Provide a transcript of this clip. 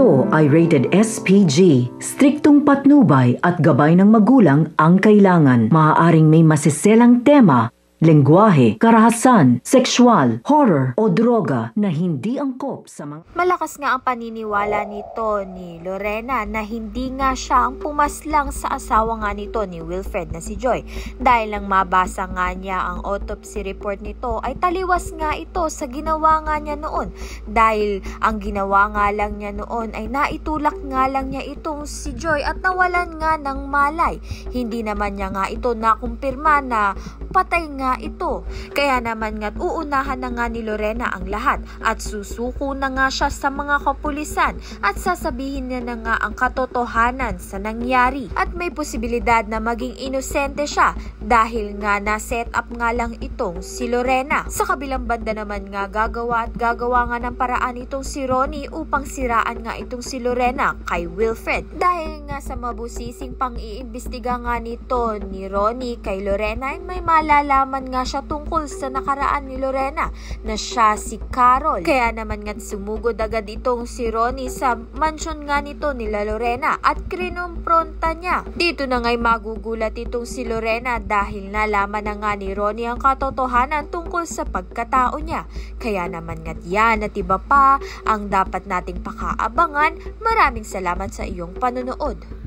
Ito ay rated SPG. Striktong patnubay at gabay ng magulang ang kailangan. Maaaring may masiselang tema, lengguwahe, karahasan, sexual, horror o droga na hindi angkop sa mga... Malakas nga ang paniniwala nito ni Lorena na hindi nga siya ang pumaslang sa asawa nga nito ni Wilfred na si Joy. Dahil lang mabasa nga niya ang autopsy report nito ay taliwas nga ito sa ginawa nga niya noon. Dahil ang ginawa nga lang niya noon ay naitulak nga lang niya itong si Joy at nawalan nga ng malay. Hindi naman niya nga ito nakumpirma na patay nga ito. Kaya naman nga't uunahan na nga ni Lorena ang lahat at susuko na nga siya sa mga kapulisan at sasabihin niya na nga ang katotohanan sa nangyari at may posibilidad na maging inosente siya dahil nga na-set up nga lang itong si Lorena. Sa kabilang banda naman nga gagawa nga ng paraan itong si Ronnie upang siraan nga itong si Lorena kay Wilfred. Dahil nga sa mabusising pang-iimbestiga nga nito ni Ronnie kay Lorena ay may malalaman nga siya tungkol sa nakaraan ni Lorena na siya si Carol. Kaya naman nga sumugod agad itong si Ronnie sa mansyon nga nito nila Lorena at krinumpronta niya. Dito na nga'y magugulat itong si Lorena dahil nalaman na nga ni Ronnie ang katotohanan tungkol sa pagkatao niya. Kaya naman nga yan at iba pa ang dapat nating pakaabangan. Maraming salamat sa iyong panonood.